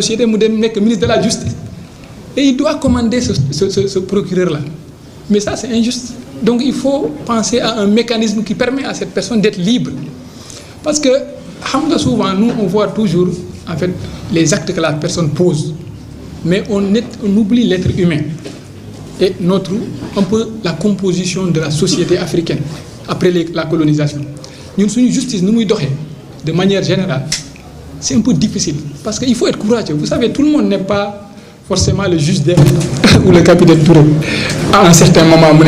société mu dem nekk ministre de la justice et il doit commander ce procureur-là. Mais ça, c'est injuste. Donc, il faut penser à un mécanisme qui permet à cette personne d'être libre. Parce que, souvent, nous, on voit toujours, en fait, les actes que la personne pose. Mais on oublie l'être humain. Et un peu la composition de la société africaine après la colonisation. Nous, une justice, nous, de manière générale, c'est un peu difficile. Parce qu'il faut être courageux. Vous savez, tout le monde n'est pas forcément le juge d'État ou le capitaine Touré. À un certain moment, non.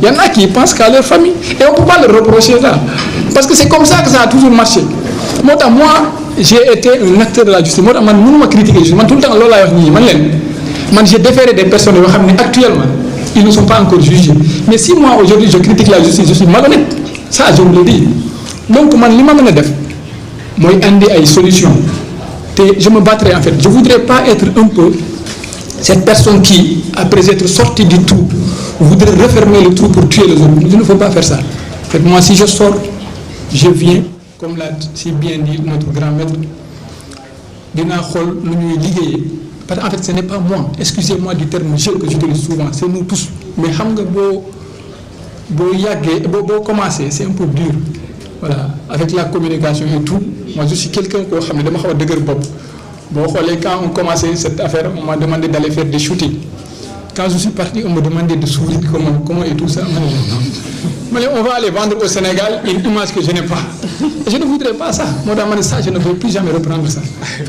Il y en a qui pensent qu'à leur famille. Et on ne peut pas leur reprocher ça. Parce que c'est comme ça que ça a toujours marché. Moi, j'ai été un acteur de la justice. Moi, je ne critiquer la justice. Tout le temps, j'ai déféré des personnes actuellement, ils ne sont pas encore jugés. Mais si moi, aujourd'hui, je critique la justice, je suis malhonnête. Ça, je vous le dis. Donc, moi, une solution. Je me battrai, en fait. Je ne voudrais pas être un peu cette personne qui, après être sortie du trou, voudrait refermer le trou pour tuer les autres. Il ne faut pas faire ça. En fait, moi, si je sors, je viens, comme l'a si bien dit notre grand maître, parce qu'en fait, ce n'est pas moi. Excusez-moi du terme je que j'utilise souvent. C'est nous tous. Mais commencer, c'est un peu dur. Voilà, avec la communication et tout. Moi, je suis quelqu'un qui a quand on commençait cette affaire, on m'a demandé d'aller faire des shootings. Quand je suis parti, on me demandait de sourire, comment et tout ça. Mais on va aller vendre au Sénégal une image que je n'ai pas. Et je ne voudrais pas ça. Moi, dans ça, je ne veux plus jamais reprendre ça.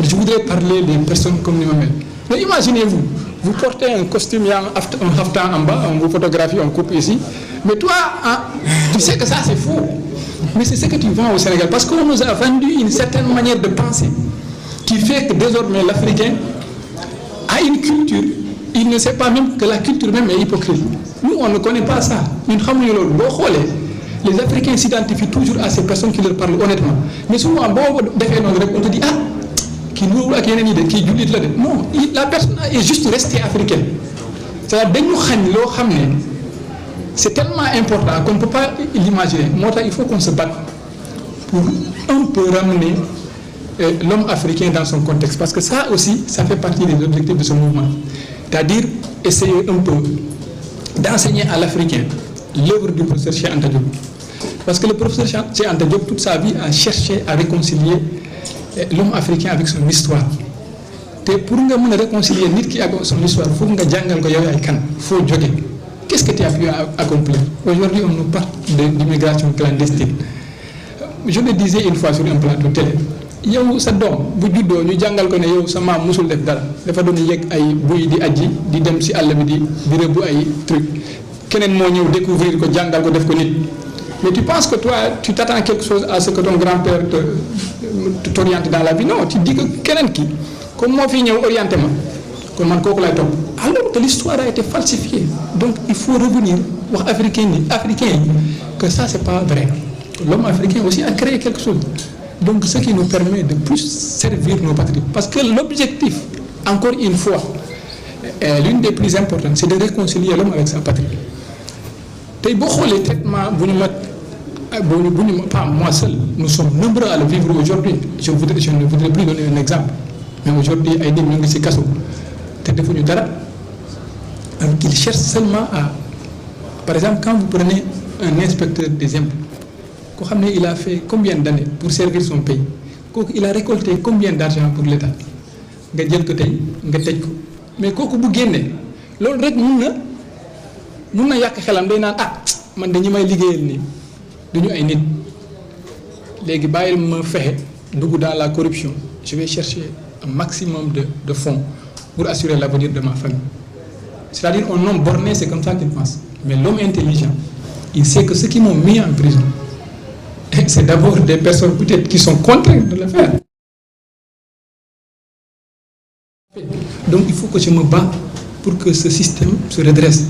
Je voudrais parler des personnes comme nous-mêmes. Mais imaginez-vous, vous portez un costume, un haftan en bas, on vous photographie, on coupe ici. Mais toi, tu sais que ça, c'est faux. Mais c'est ce que tu vends au Sénégal. Parce qu'on nous a vendu une certaine manière de penser qui fait que désormais l'Africain a une culture. Il ne sait pas même que la culture même est hypocrite. Nous, on ne connaît pas ça. Les Africains s'identifient toujours à ces personnes qui leur parlent honnêtement. Mais souvent, on te dit, non, la personne est juste restée africaine. C'est tellement important qu'on ne peut pas l'imaginer. Il faut qu'on se batte pour un peu ramener l'homme africain dans son contexte. Parce que ça aussi, ça fait partie des objectifs de ce mouvement. C'est-à-dire essayer un peu d'enseigner à l'Africain l'œuvre du professeur Cheikh Anta Diop. Parce que le professeur Cheikh Anta Diop, toute sa vie, a cherché à réconcilier l'homme africain avec son histoire. Et pour réconcilier son histoire, il faut que faut jogger. Qu'est-ce que tu as pu accomplir? Aujourd'hui, on nous parle d'immigration clandestine. Je le disais une fois sur un plateau télé. Yow sa dom bu juddo ñu jangal ko ne yow sa mam musul def dara dafa doon yegg ay buy di aji di dem ci all bi di rebu ay truc keneen mo ñew découvrir ko jangal ko def ko nit. Mais tu penses que toi tu t'attends quelque chose à ce que ton grand-père t'oriente dans la vie? Non, tu dis que keneen ki comme mo fi ñew orienté ma kon man koku lay top. Alors que l'histoire a été falsifiée. Donc il faut revenir wax africain que ça c'est pas vrai. L'homme africain aussi a créé quelque chose. Donc, ce qui nous permet de plus servir nos patries. Parce que l'objectif, encore une fois, l'une des plus importantes, c'est de réconcilier l'homme avec sa patrie. Les traitements, pas moi seul, nous sommes nombreux à le vivre aujourd'hui. Je ne voudrais plus donner un exemple. Mais aujourd'hui, il y a des gens qui sont ils cherchent seulement à... Par exemple, quand vous prenez un inspecteur des impôts, il a fait combien d'années pour servir son pays? Il a récolté combien d'argent pour l'État? Mais kooku bu génné loolu rek mun na yak xelam day nan man dañu may liggéeyal ni duñu ay nit légui bayil ma fexé dugg dans la corruption. Je vais chercher un maximum de fonds pour assurer l'avenir de ma famille. C'est-à-dire un homme borné, c'est comme ça qu'il pense. Mais l'homme intelligent, il sait que ceux qui m'ont mis en prison, c'est d'abord des personnes peut-être qui sont contraintes de le faire. Donc il faut que je me bats pour que ce système se redresse.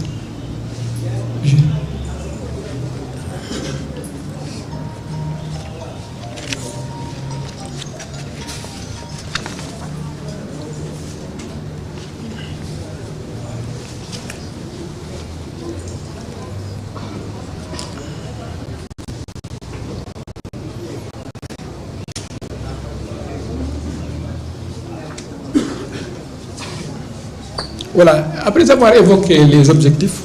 Voilà, après avoir évoqué les objectifs,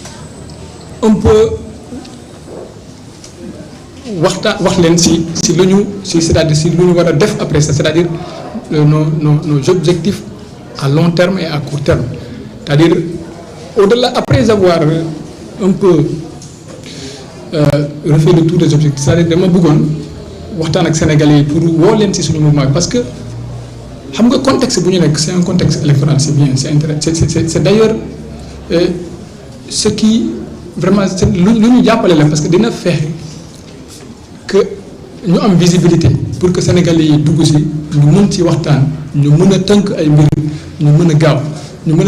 on peut wax leen si lu ñu c'est-à-dire si lu ñu war a def après ça, c'est-à-dire nos objectifs à long terme et à court terme. C'est-à-dire au-delà, après avoir un peu refait le tour des objectifs, c'est-à-dire dama bëggoon waxtaan ak Sénégalais yi pour woo leen si suñu mouvement bi, parce que xam nga contexte bu ñu nekk c'est un contexte électoral, c'est bien, c'est intéressant, c'est d'ailleurs ce qui vraiment lu ñu jàppale la, parce que dina fexe que ñu am visibilité pour que Sénégalais yi dugg si ñu mën ci waxtaan, ñu mën a tënk ay mbir, ñu mën a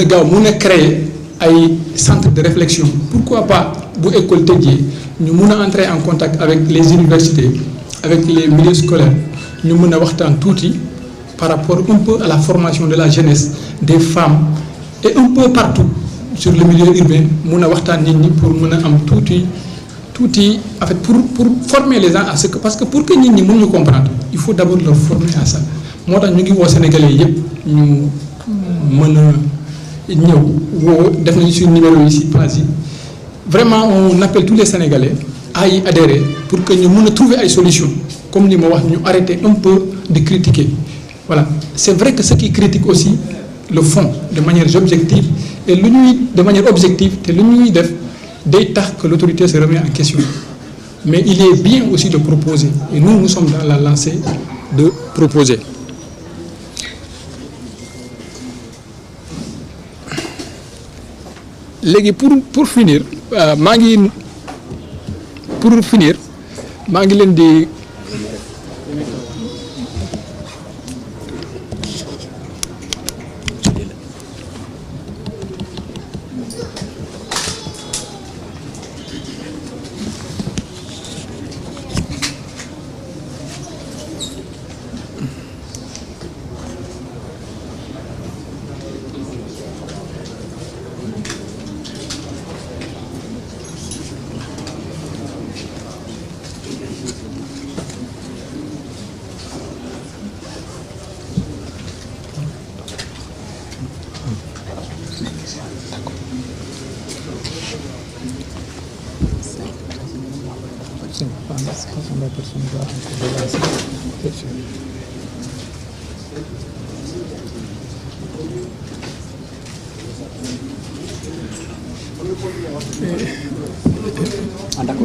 gaaw mën a créer ay centre de réflexion. Pourquoi pas bu école tëjee ñu mën a entrer en contact avec les universités, avec les milieux scolaires, ñu mën a waxtaan tuuti par rapport un peu à la formation de la jeunesse, des femmes et un peu partout sur le milieu urbain, mën a waxtaan nit ñi pour mën a am tuuti en fait pour former les gens à ce que, parce que pour que nit ñi mën ñu comprendre il faut d'abord leur former à ça. Moo tax ñu ngi woo Sénégalais yëpp ñu mën a ñëw woo def nañu suñu numéro yi ci page yi. Vraiment on appelle tous les Sénégalais à y adhérer pour que ñu mën a trouver ay solutions, comme li ma wax, ñu arrêter un peu de critiquer. Voilà, c'est vrai que ceux qui critiquent aussi le font de manière objective et lu ñuy de manière objective te lu ñuy def day tax que l'autorité se remet en question. Mais il est bien aussi de proposer, et nous sommes dans la lancée de proposer. Léegi pour finir maa ngi leen di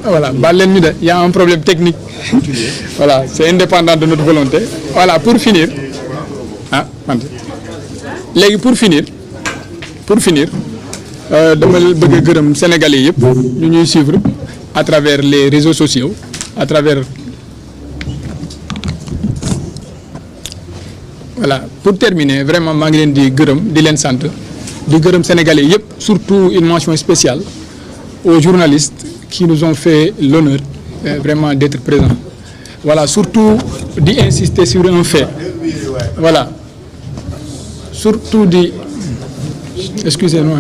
voilà, baal leen ñu de, il y a un problème technique. Voilà, c'est indépendant de notre volonté. Voilà, pour finir léegi pour finir dama bëgg a gërëm Sénégalais yëpp ñu ñuy suivre à travers les réseaux sociaux, à travers voilà. Pour terminer, vraiment maa ngi leen di gërëm di leen sant di gërëm Sénégalais yëpp, surtout une mention spéciale aux journalistes qui nous ont fait l'honneur vraiment d'être présents. Voilà, surtout d'y insister sur un fait. Voilà, surtout excusez-moi.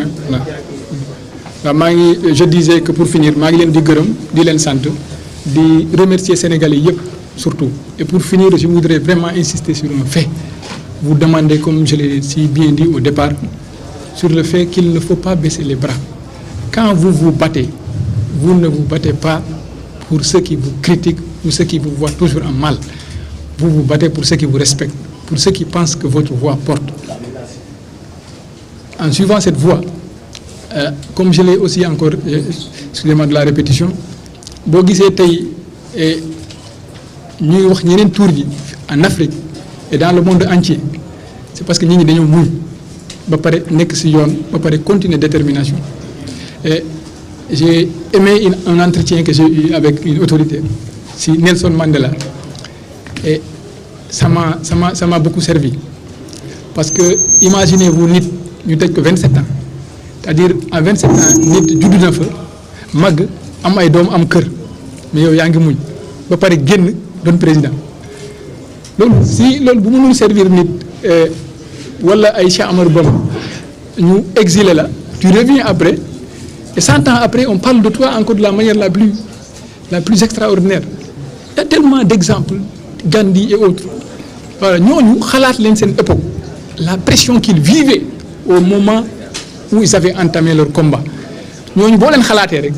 Je disais que pour finir, maa ngi leen di gërëm di leen sant di remercier Sénégalais yëpp surtout. Et pour finir, je voudrais vraiment insister sur un fait. Vous demandez, comme je l'ai si bien dit au départ, sur le fait qu'il ne faut pas baisser les bras. Quand vous vous battez, vous ne vous battez pas pour ceux qui vous critiquent ou ceux qui vous voient toujours en mal. Vous vous battez pour ceux qui vous respectent, pour ceux qui pensent que votre voix porte. En suivant cette voie, comme je l'ai aussi encore, excusez-moi de la répétition, boo gisee tey ñuy wax ñeneen tour yi en Afrique et dans le monde entier, c'est parce que nit ñi dañoo muñ ba pare nekk ci yoon ba pare continuer détermination. Et j'ai aimé un entretien que j'ai eu avec une autorité, si Nelson Mandela, et ça m'a beaucoup servi, parce que imaginez-vous nit ñu tëj ko 27 ans, c'est-à-dire en 27 ans nit juddu na fa màgg am ay doom am kër, mais yow yaa ngi muñ ba pare génn doon président. Loolu bu mënul servir nit wala ay Cheikh Amadou Bamba ñu exilé la, tu reviens après et 100 ans après on parle de toi encore de la manière la plus extraordinaire. Il y a tellement d'exemples, Gandhi et autres. Voilà, ñooñu xalaat leen seen époque, la pression qu'ils vivaient au moment où ils avaient entamé leur combat. ñooñu boo leen xalaatee rek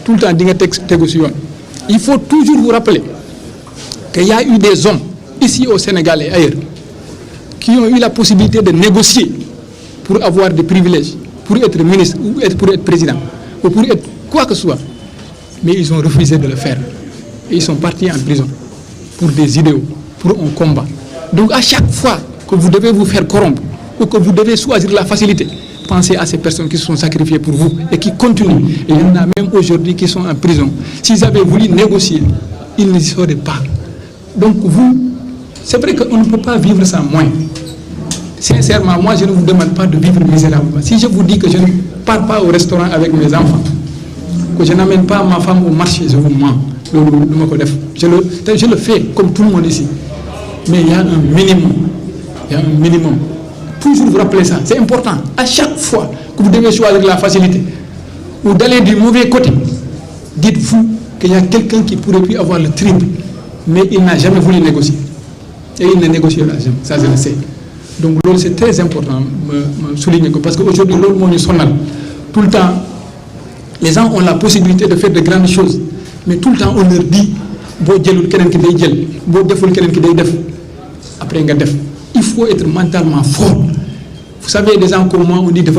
tout le temps di nga tegu si yoon. Il faut toujours vous rappeler qu'il y a eu des hommes ici au Sénégal et ailleurs qui ont eu la possibilité de négocier pour avoir des privilèges, pour être ministre ou pour être président ou pour être quoi que ce soit, mais ils ont refusé de le faire et ils sont partis en prison pour des idéaux, pour un combat. Donc à chaque fois que vous devez vous faire corrompre ou que vous devez choisir la facilité, pensez à ces personnes qui se sont sacrifiées pour vous et qui continuent. Et il y en a même aujourd'hui qui sont en prison. S'ils avaient voulu négocier, ils n'y seraient pas. Donc vous, c'est vrai qu'on ne peut pas vivre sans moyens. Sincèrement, moi je ne vous demande pas de vivre misérablement. Si je vous dis que je ne pars pas au restaurant avec mes enfants, que je n'amène pas ma femme au marché, je vous mens. Je le fais comme tout le monde ici. Mais il y a un minimum. Il y a un minimum. Toujours vous rappeler ça, c'est important. À chaque fois que vous devez choisir la facilité ou d'aller du mauvais côté, dites-vous qu'il y a quelqu'un qui pourrait plus avoir le triple, mais il n'a jamais voulu négocier. Et il ne négociera jamais, ça je le sais. Donc c'est très important de souligner parce qu'aujourd'hui, tout le temps, les gens ont la possibilité de faire de grandes choses, mais tout le temps on leur dit, après il faut être mentalement fort. Vous savez, des gens comme moi, on dit de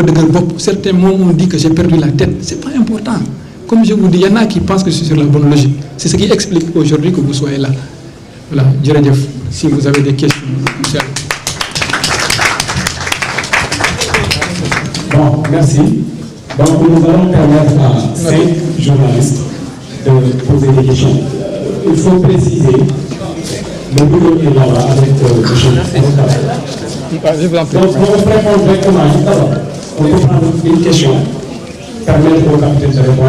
certains moments on dit que j'ai perdu la tête. C'est pas important. Comme je vous dis, il y en a qui pensent que je suis sur la bonne logique. C'est ce qui explique aujourd'hui que vous soyez là. Voilà, Djeredjef, si vous avez des questions. Bon, merci. Donc nous allons permettre à 5 journalistes de poser des questions. Il faut préciser, le bureau est là avec Je vous en prie. Donc on répond directement. On peut prendre une question, permettre au capitaine de répondre.